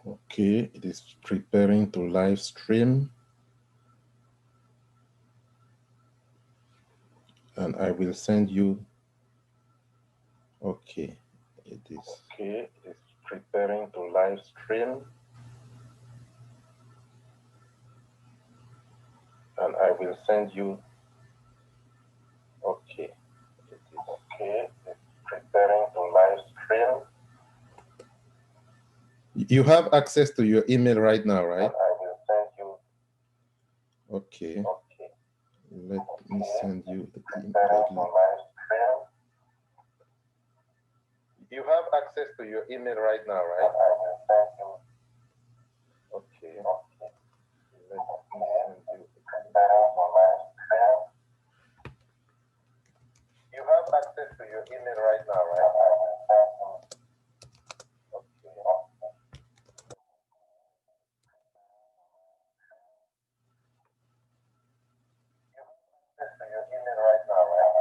Okay, it is preparing to live stream. And I will send you. Okay, it is. Okay, it's preparing to live stream. And I will send you. Okay, it is. Okay, it's preparing to live stream. You have access to your email right now, right? And I will send you. Okay. Okay. Let me send you the email. You have access to your email right now, right? I will send you. Okay. Okay. Let me send you. You have access to your email right now, right? I will send you. Okay. You have access to your email right now, right?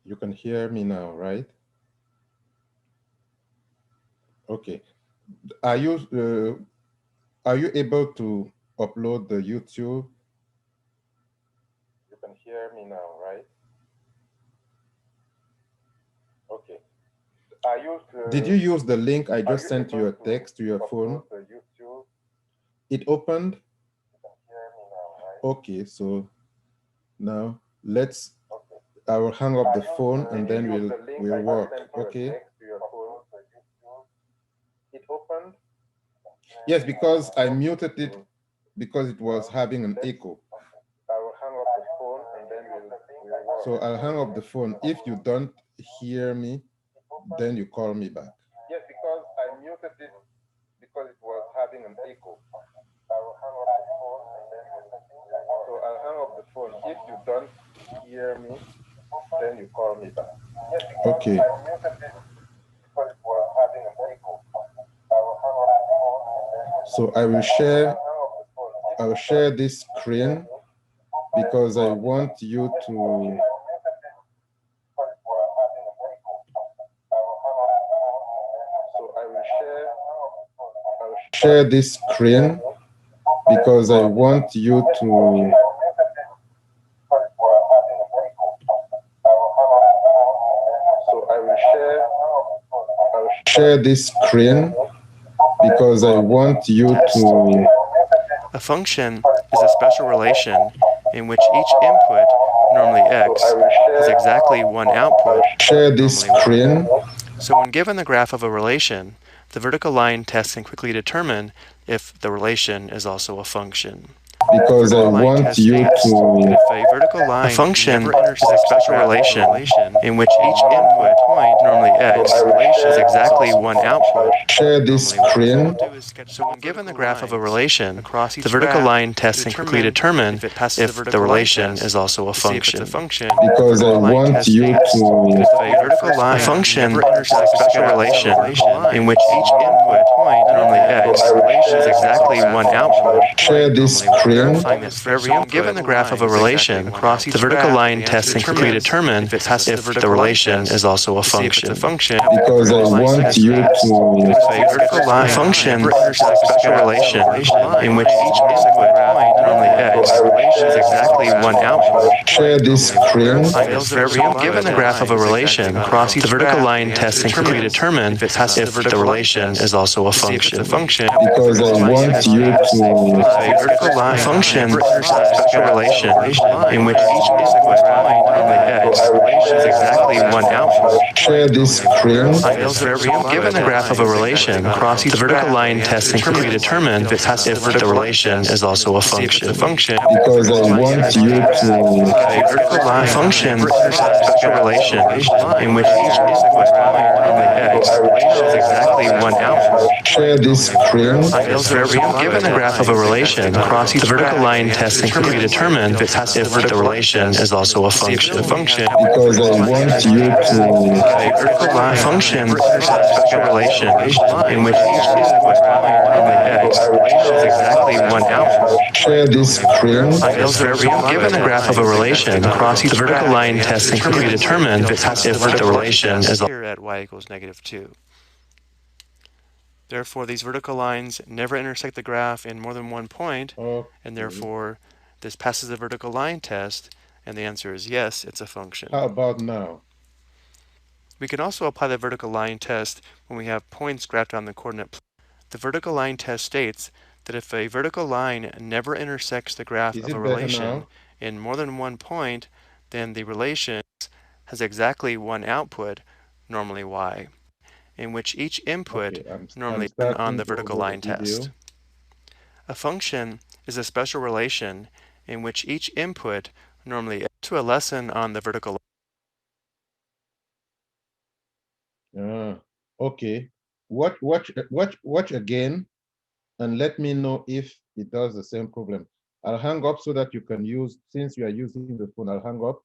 You can hear me now, right? Okay. Are you able to upload the YouTube? You can hear me now, right? Okay. Did you use the link I just sent you a text to your phone? It opened? Okay, so now I will hang up the phone and then we'll work. Okay. It opened? Yes, because I muted it because it was having an echo. I will hang up the phone and then we'll work. So I'll hang up the phone. If you don't hear me, then you call me back. Yes, because I muted it because it was having an echo. I will hang up the phone and then so I'll hang up the phone. If you don't hear me, then you call me back. Yes, because okay. I muted it because it was having an echo. I will hang up the phone and then so I will share this screen because I want you to share this screen because I want you to share this screen because I want you to. A function is a special relation in which each input, normally x, has exactly one output, Share this screen. So when given the graph of a relation, the vertical line test can quickly determine if the relation is also a function. Because I want you to. A function is a special relation in which each input, normally x, has exactly one output. Share this screen. So when given the graph of a relation, the vertical line test can quickly determine if the relation is also a function. Because I want you to. A function is a special relation in which each input, normally x, has exactly one output. Share this screen. Given the graph of a relation, the vertical line test can quickly determine if the relation is also a function. Because I want you to. A function is a special relation in which each input, normally x, has exactly one output. Share this screen. Given the graph of a relation, the vertical line test can quickly determine if the relation is also a function. Because I want you to. A function is a special relation in which each input, normally x, has exactly one output. Share this screen. Given the graph of a relation, the vertical line test can quickly determine if the relation is also a function. Because I want you to. A function is a special relation in which each input, normally x, has exactly one output. Share this screen. Given the graph of a relation, the vertical line test can quickly determine if the relation is also a function. Because I want you to. A function is a special relation in which each input, normally x, has exactly one output. Share this screen. Given the graph of a relation, the vertical line test can quickly determine if the relation is here at y equals -2. Therefore, these vertical lines never intersect the graph in more than one point, and therefore this passes the vertical line test, and the answer is yes, it's a function. How about now? We can also apply the vertical line test when we have points graphed on the coordinate plane. The vertical line test states that if a vertical line never intersects the graph of a relation in more than one point, then the relation has exactly one output, normally y, in which each input, normally on the vertical line test. A function is a special relation in which each input, normally to a lesson on the vertical line. Okay. Watch again and let me know if it does the same problem. I'll hang up so that you can use, since you are using the phone, I'll hang up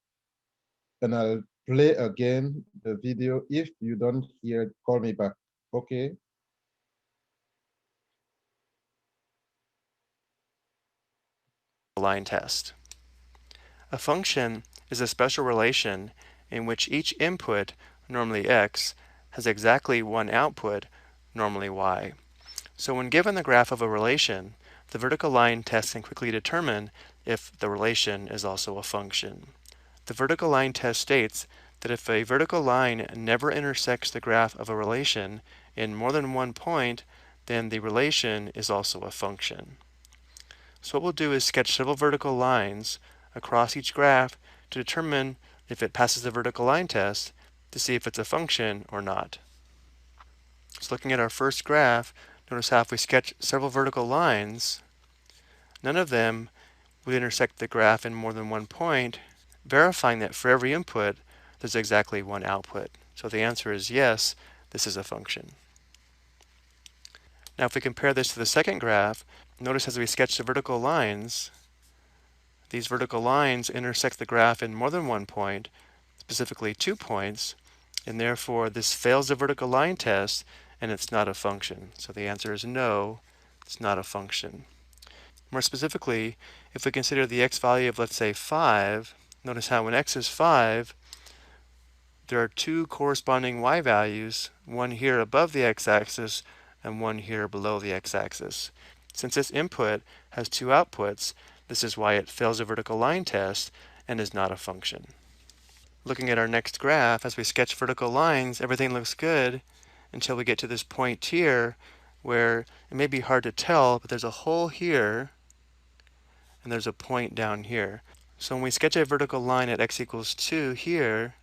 and I'll play again the video. If you don't hear, call me back, okay? line test. A function is a special relation in which each input, normally x, has exactly one output, normally y. So when given the graph of a relation, the vertical line test can quickly determine if the relation is also a function. The vertical line test states that if a vertical line never intersects the graph of a relation in more than one point, then the relation is also a function. So what we'll do is sketch several vertical lines across each graph to determine if it passes the vertical line test to see if it's a function or not. So looking at our first graph, notice how if we sketch several vertical lines, none of them would intersect the graph in more than one point, verifying that for every input, there's exactly one output. So the answer is yes, this is a function. Now if we compare this to the second graph, notice as we sketch the vertical lines, these vertical lines intersect the graph in more than one point, specifically 2 points, and therefore this fails the vertical line test and it's not a function. So the answer is no, it's not a function. More specifically, if we consider the x value of, let's say, 5, notice how when x is 5, there are two corresponding y values, one here above the x-axis and one here below the x-axis. Since this input has two outputs, this is why it fails the vertical line test and is not a function. Looking at our next graph, as we sketch vertical lines, everything looks good until we get to this point here where it may be hard to tell, but there's a hole here and there's a point down here. So when we sketch a vertical line at x equals 2 here,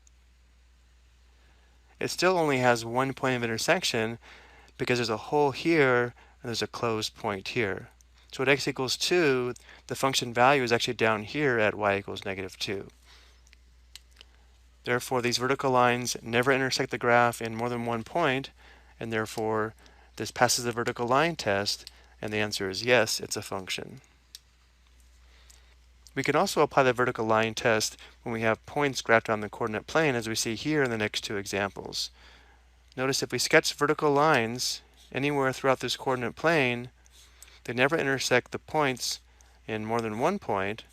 it still only has one point of intersection because there's a hole here and there's a closed point here. So at x equals 2, the function value is actually down here at y equals -2. Therefore, these vertical lines never intersect the graph in more than one point, and therefore this passes the vertical line test, and the answer is yes, it's a function. We can also apply the vertical line test when we have points graphed on the coordinate plane, as we see here in the next two examples. Notice if we sketch vertical lines anywhere throughout this coordinate plane, they never intersect the points in more than one point,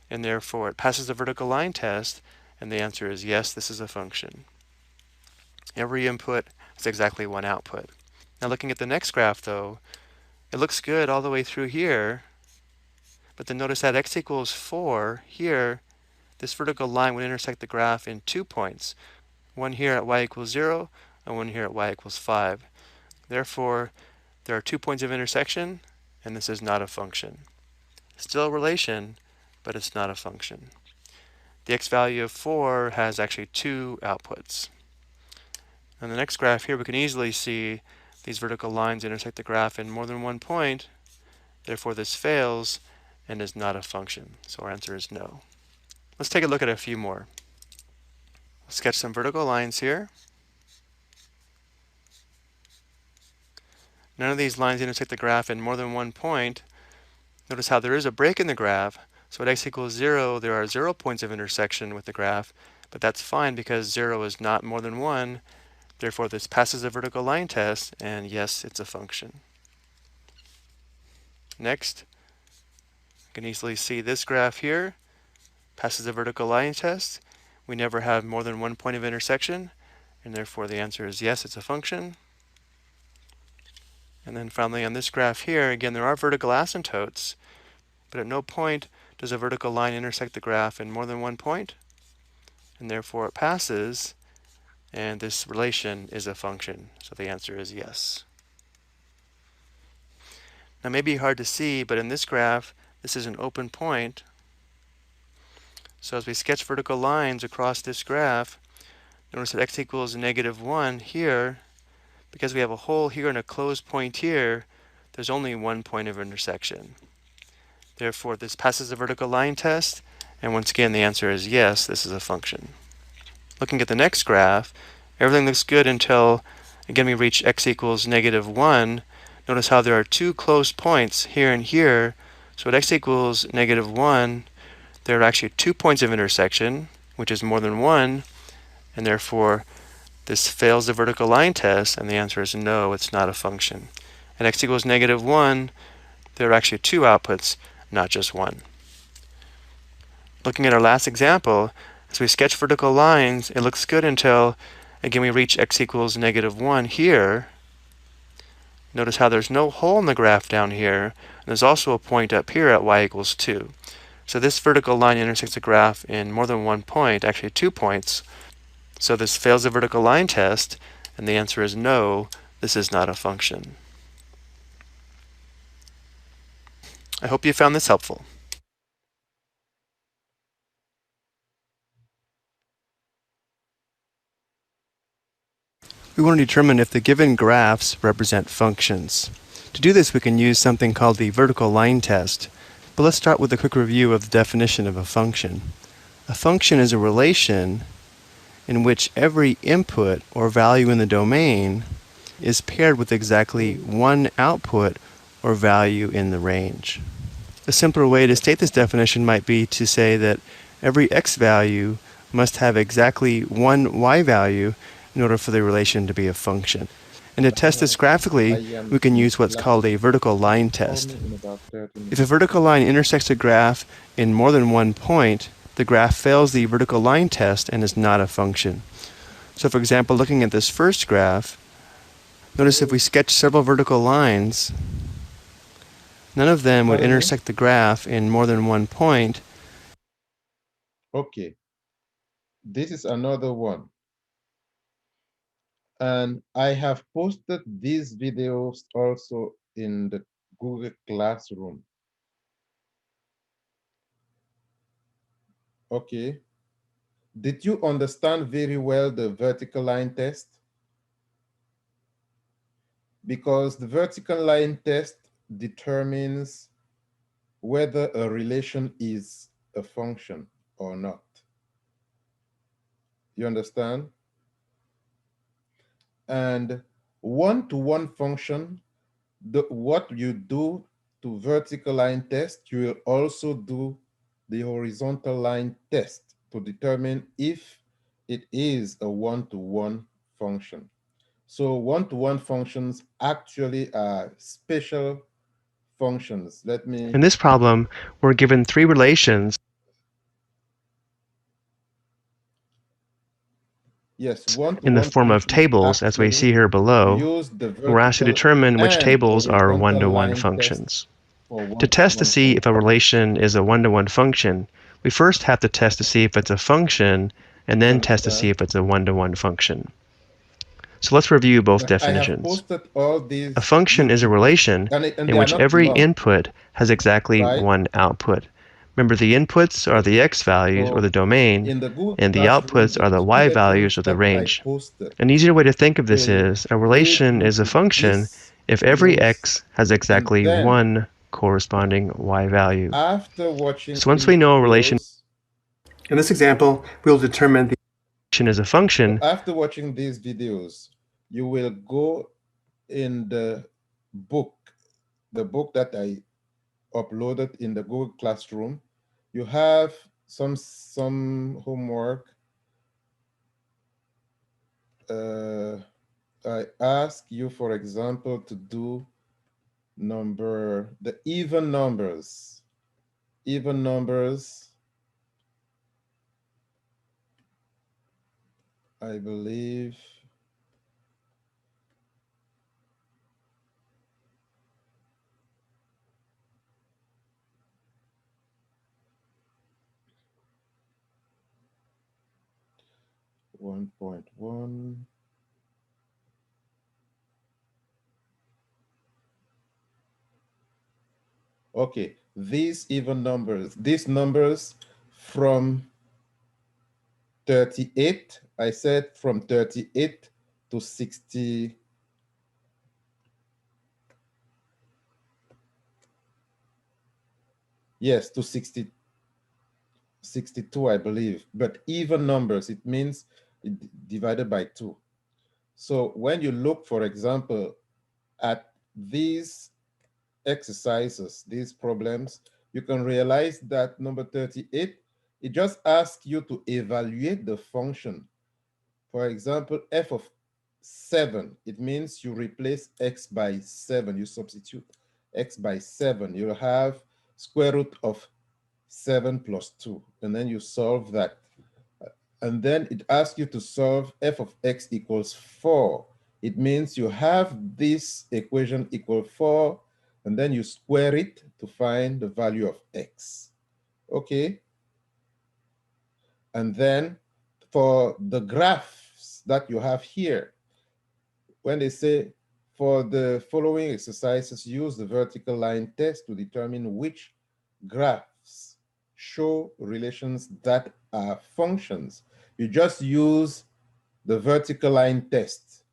and therefore it passes the vertical line test, and the answer is yes, this is a function. Every input has exactly one output. Now looking at the next graph though, it looks good all the way through here, but then notice at x equals 4 here, this vertical line would intersect the graph in 2 points, one here at y equals 0 and one here at y equals 5. Therefore, there are 2 points of intersection, and this is not a function. Still a relation, but it's not a function. The x value of 4 has actually 2 outputs. On the next graph here, we can easily see these vertical lines intersect the graph in more than one point. Therefore, this fails and is not a function. So our answer is no. Let's take a look at a few more. We'll sketch some vertical lines here. None of these lines intersect the graph in more than one point. Notice how there is a break in the graph. So at x equals 0, there are 0 points of intersection with the graph, but that's fine because 0 is not more than 1. Therefore, this passes the vertical line test, and yes, it's a function. Next, you can easily see this graph here passes the vertical line test. We never have more than one point of intersection, and therefore the answer is yes, it's a function. And then finally on this graph here, again, there are vertical asymptotes, but at no point does a vertical line intersect the graph in more than one point, and therefore it passes, and this relation is a function. So the answer is yes. Now it may be hard to see, but in this graph, this is an open point. So as we sketch vertical lines across this graph, notice that x equals -1 here, because we have a hole here and a closed point here, there's only one point of intersection. Therefore, this passes the vertical line test, and once again, the answer is yes, this is a function. Looking at the next graph, everything looks good until, again, we reach x equals -1. Notice how there are two closed points here and here. So at x equals -1, there are actually 2 points of intersection, which is more than 1, and therefore this fails the vertical line test, and the answer is no, it's not a function. At x equals -1, there are actually 2 outputs, not just 1. Looking at our last example, As we sketch vertical lines, it looks good until, again, we reach x equals -1 here. Notice how there's no hole in the graph down here, and there's also a point up here at y equals 2. So this vertical line intersects the graph in more than one point, actually 2 points. So this fails the vertical line test, and the answer is no, this is not a function. I hope you found this helpful. We want to determine if the given graphs represent functions. To do this, we can use something called the vertical line test. But let's start with a quick review of the definition of a function. A function is a relation in which every input or value in the domain is paired with exactly one output or value in the range. A simpler way to state this definition might be to say that every x value must have exactly one y value in order for the relation to be a function. And to test this graphically, we can use what's called a vertical line test. If a vertical line intersects a graph in more than one point, the graph fails the vertical line test and is not a function. So for example, looking at this first graph, notice if we sketch several vertical lines, none of them would intersect the graph in more than one point. Okay, this is another one. And I have posted these videos also in the Google Classroom. Okay. Did you understand very well the vertical line test? Because the vertical line test determines whether a relation is a function or not. You understand? And one-to-one function, what you do to vertical line test, you will also do the horizontal line test to determine if it is a one-to-one function. So one-to-one functions actually are special functions. In this problem, we're given three relations. Yes, In the one-to-one form of functions tables, as we actually see here below. use the We're asked to vertical determine which and tables are horizontal one-to-one line test functions. for To test to one-to-one see if a functions. relation is a one-to-one function, we first have to test to see if it's a function, and You then test to see understand? if it's a one-to-one function. So let's review both But I have definitions. posted all A these function is a YouTube, relation and in they are which not every long, input has exactly right? one output. Remember, the inputs are the x values or So the domain, in the Google and the Classroom, outputs the are the y two values lessons or the that I range. posted An easier way to think of this will is a lead relation you is a to function this if every news, x has and exactly then one corresponding y value. after watching So once we these know a relation, videos, in this example, we'll determine the relation is a so function. after watching these videos, you will go in book, the book that I uploaded in the Google Classroom. You have some homework. I ask you, for example, to do the even numbers. Even numbers, I believe. One point one. Okay, these even numbers, these numbers from 38, I said from 38 to 60. Yes, to 62, I believe. But even numbers, it means divided by 2. So when you look, for example, at these exercises, these problems, you can realize that number 38, it just asks you to evaluate the function. For example, f of 7, it means you replace x by 7. You substitute x by 7. You'll have square root of 7 plus 2. And then you solve that. and then it asks you to solve f of x equals 4. It means you have this equation equal 4, and then you square it to find the value of x. Okay? And then for the graphs that you have here, when they say for the following exercises, use the vertical line test to determine which graphs show relations that are functions. You just use the vertical line test.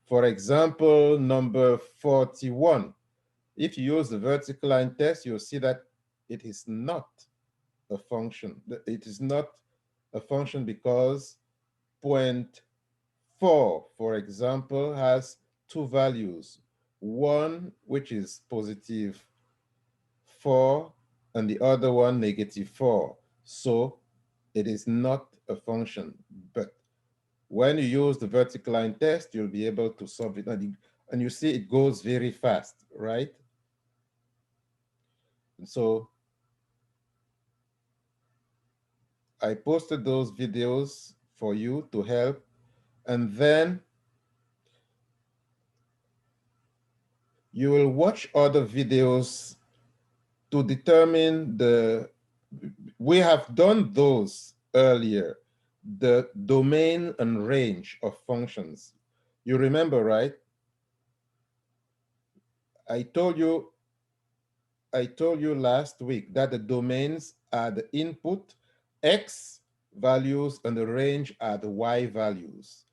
For example, number 41. If you use the vertical line test, you'll see that it is not a function. It is not a function because point 4, for example, has two values. One, which is positive 4, and the other one, negative 4. So it is not a function. But when you use the vertical line test, you'll be able to solve it. And you see it goes very fast, right? And so I posted those videos for you to help. And then you will watch other videos to determine we have done those earlier, the domain and range of functions. You remember, right? I told you last week that the domains are the input, x values, and the range are the y values.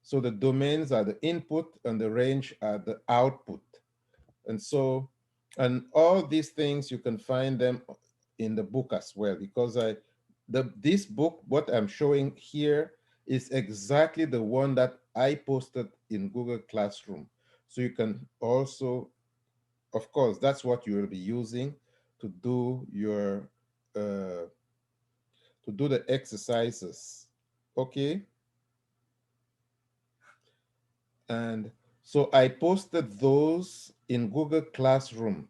So the domains are the input and the range are the output. And so, and all these things, you can find them in the book as well, because this book, what I'm showing here, is exactly the one that I posted in Google Classroom. So you can also, of course, that's what you will be using to do your, to do the exercises, okay? And so I posted those in Google Classroom.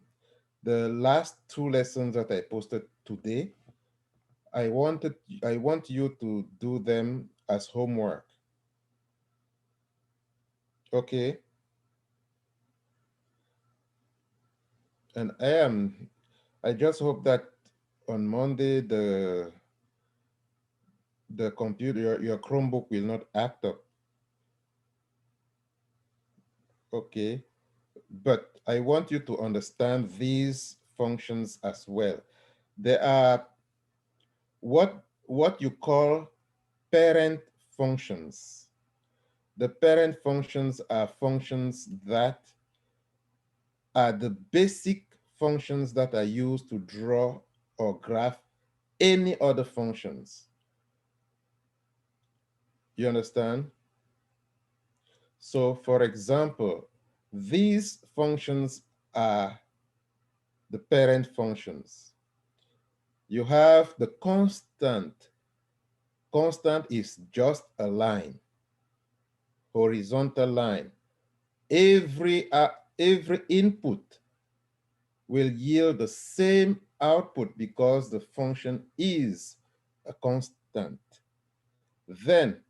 The last two lessons that I posted today, I want you to do them as homework. Okay? And I just hope that on Monday the computer, your Chromebook will not act up. Okay? But I want you to understand these functions as well. There are what you call parent functions. The parent functions are functions that are the basic functions that are used to draw or graph any other functions. You understand? So for example, these functions are the parent functions. You have the constant. Constant is just a line, horizontal line. Every input will yield the same output because the function is a constant. Then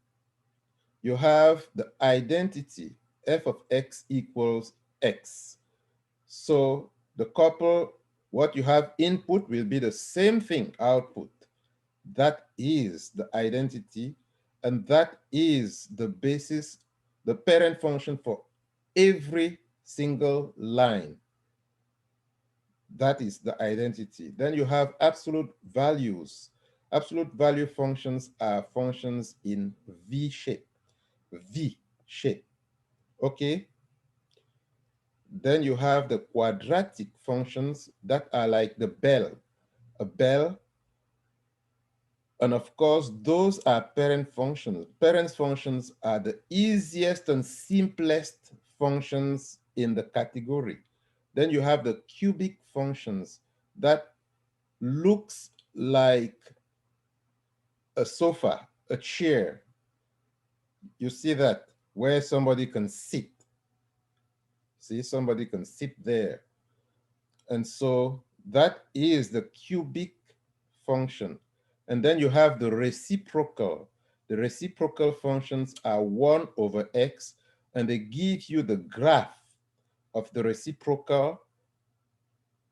you have the identity, f of x equals x. So the couple, what you have input will be the same thing, output. That is the identity, and that is the basis, the parent function for every single line. That is the identity. Then you have absolute values. Absolute value functions are functions in V shape. V shape. Okay? Then you have the quadratic functions that are like the bell. A bell. And of course, those are parent functions. Parent functions are the easiest and simplest functions in the category. Then you have the cubic functions that looks like a sofa, a chair. You see that, where somebody can sit. See, somebody can sit there. And so that is the cubic function. And then you have the reciprocal. The reciprocal functions are 1 over x, and they give you the graph of the reciprocal.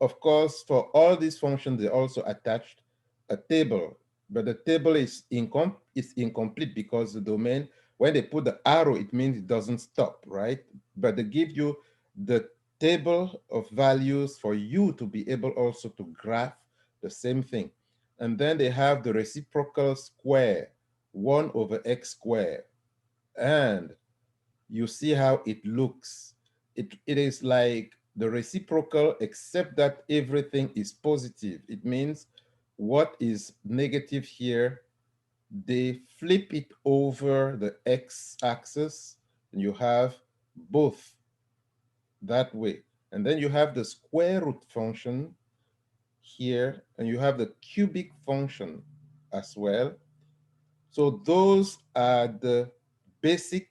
Of course, for all these functions, they also attached a table, but the table is incomplete because the domain, when they put the arrow, it means it doesn't stop, right? But they give you the table of values for you to be able also to graph the same thing. And then they have the reciprocal square, 1 over x squared. And you see how it looks. It is like the reciprocal, except that everything is positive. It means what is negative here, they flip it over the x-axis, and you have both that way. And then you have the square root function here, and you have the cubic function as well. So those are the basic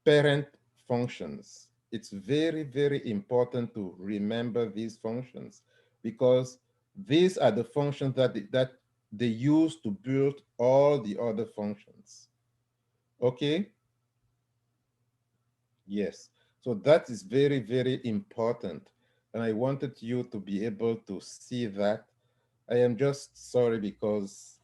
parent functions. It's very, very important to remember these functions because these are the functions that they use to build all the other functions. Okay? Yes. So that is very, very important. And I wanted you to be able to see that. I am just sorry because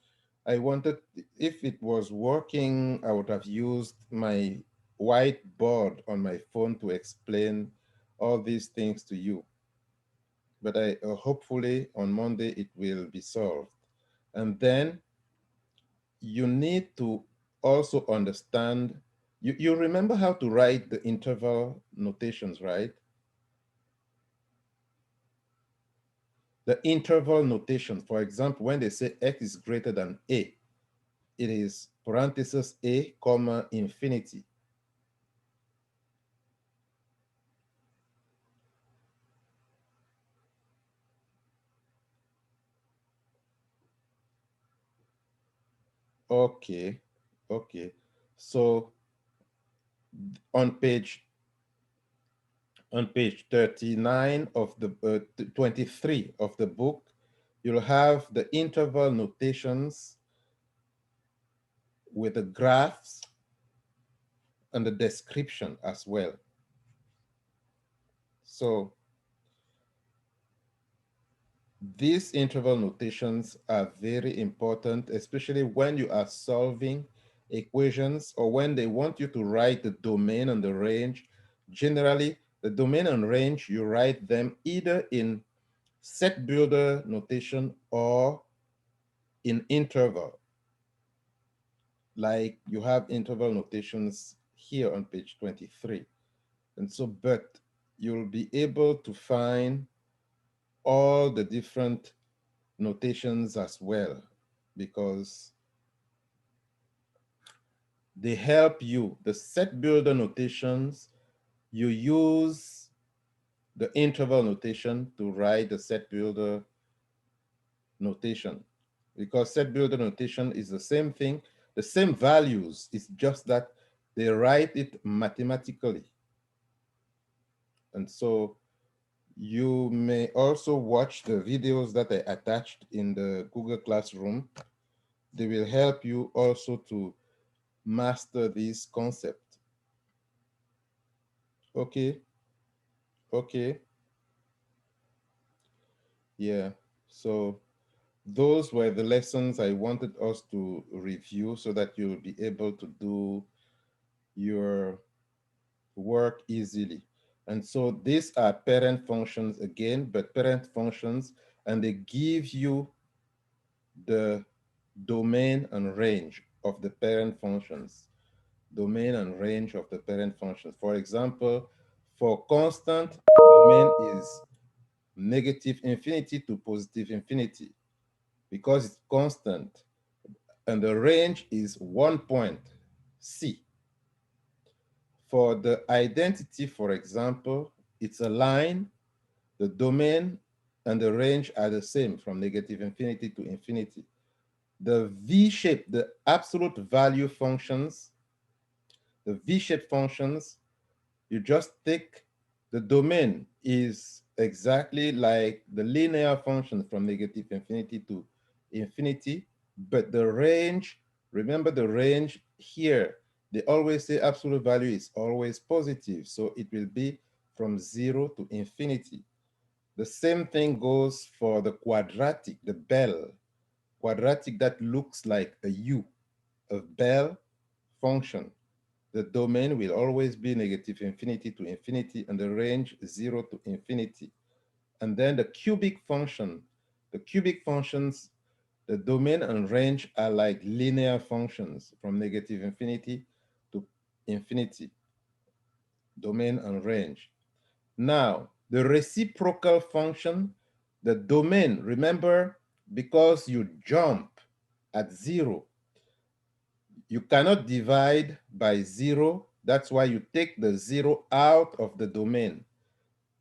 I wanted, if it was working, I would have used my whiteboard on my phone to explain all these things to you. But hopefully on Monday it will be solved. And then you need to also understand, you remember how to write the interval notations, right? The interval notation, for example, when they say x is greater than a, it is parenthesis a comma infinity. Okay, okay. So on page 39 of the 23 of the book, you'll have the interval notations with the graphs and the description as well. So these interval notations are very important, especially when you are solving equations or when they want you to write the domain and the range. Generally, the domain and range, you write them either in set builder notation or in interval. Like you have interval notations here on page 23. And so, but you'll be able to find all the different notations as well because they help you. The set builder notations, you use the interval notation to write the set builder notation because set builder notation is the same thing, the same values. It's just that they write it mathematically. And so you may also watch the videos that I attached in the Google Classroom. They will help you also to master this concept. Okay, okay, yeah. So those were the lessons I wanted us to review so that you'll be able to do your work easily. And so these are parent functions again, but parent functions, and they give you the domain and range of the parent functions. Domain and range of the parent functions. For example, for constant, domain is negative infinity to positive infinity because it's constant. And the range is 1 point, C. For the identity, for example, it's a line, the domain and the range are the same from negative infinity to infinity. The V-shape, the absolute value functions, the V-shape functions, you just take the domain is exactly like the linear function from negative infinity to infinity, but the range, remember the range here, they always say absolute value is always positive, so it will be from 0 to infinity. The same thing goes for the quadratic, the Bell. Quadratic that looks like a U, a Bell function. The domain will always be negative infinity to infinity and the range 0 to infinity. And then the cubic function, the cubic functions, the domain and range are like linear functions from negative infinity to infinity, domain and range. Now, the reciprocal function, the domain, remember, because you jump at 0, you cannot divide by 0. That's why you take the 0 out of the domain.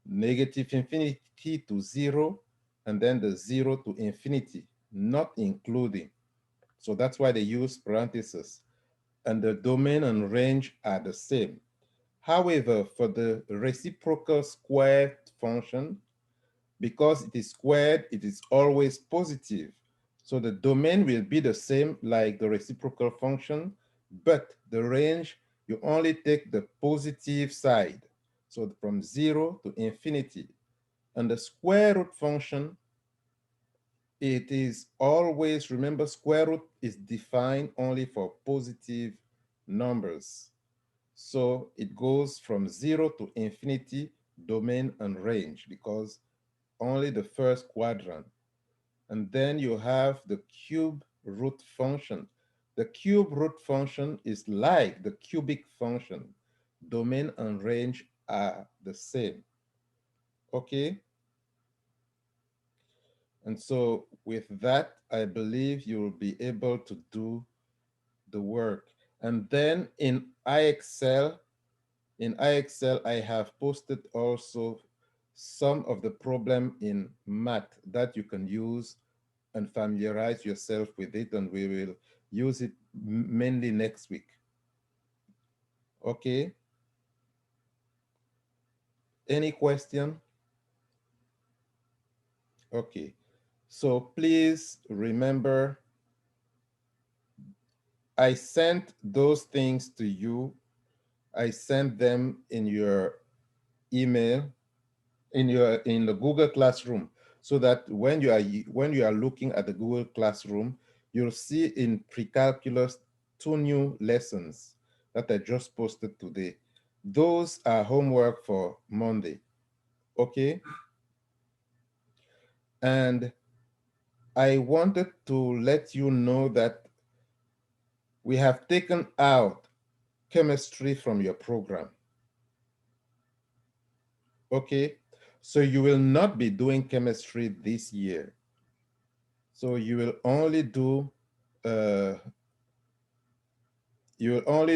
Negative infinity to 0, and then the 0 to infinity, not including. So that's why they use parentheses. And the domain and range are the same. However, for the reciprocal squared function, because it is squared, it is always positive. So the domain will be the same like the reciprocal function, but the range, you only take the positive side. So from 0 to infinity. And the square root function, it is always, remember, square root is defined only for positive numbers. So it goes from 0 to infinity, domain and range, because only the first quadrant. And then you have the cube root function. The cube root function is like the cubic function. Domain and range are the same. Okay? And so with that, I believe you will be able to do the work. And then in IXL, I have posted also some of the problem in math that you can use and familiarize yourself with it, and we will use it mainly next week. Okay? Any question? Okay. So please remember, I sent those things to you. I sent them in your email, in the Google Classroom, so that when you are looking at the Google Classroom, you'll see in pre-calculus 2 new lessons that I just posted today. Those are homework for Monday. Okay? And I wanted to let you know that we have taken out chemistry from your program. Okay? So you will not be doing chemistry this year. So uh, you will only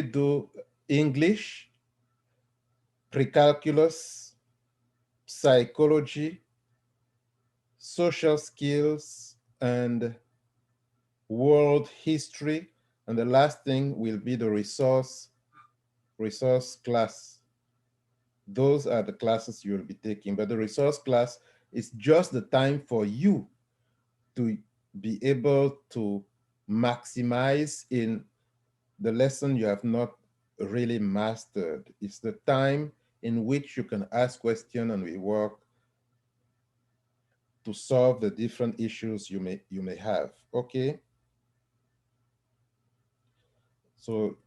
do English, pre-calculus, psychology, social skills, and world history. And the last thing will be the resource class. Those are the classes you will be taking. But the resource class is just the time for you to be able to maximize in the lesson you have not really mastered. It's the time in which you can ask questions and we work to solve the different issues you may have. Okay? So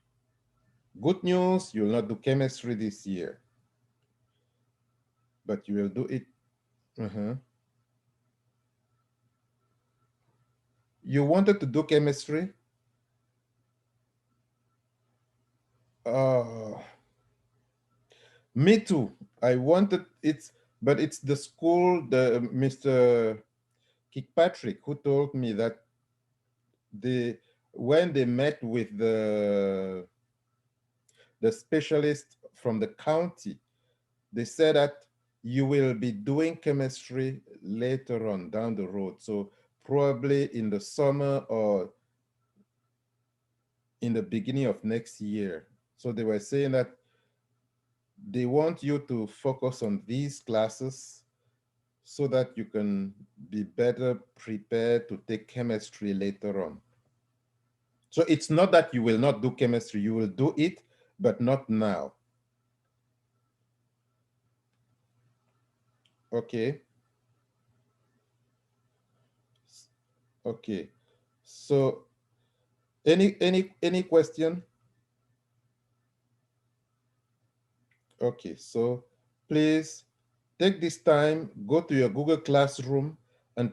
good news, you will not do chemistry this year, but you will do it. You wanted to do chemistry? Uh, Me too. I wanted it, but it's the school, the Mr. Kirkpatrick, who told me that when they met with the specialist from the county, they said that you will be doing chemistry later on down the road. So probably in the summer or in the beginning of next year. So they were saying that they want you to focus on these classes so that you can be better prepared to take chemistry later on. So it's not that you will not do chemistry, you will do it, but not now. Okay. Okay. So any question? Okay, so please take this time, go to your Google Classroom and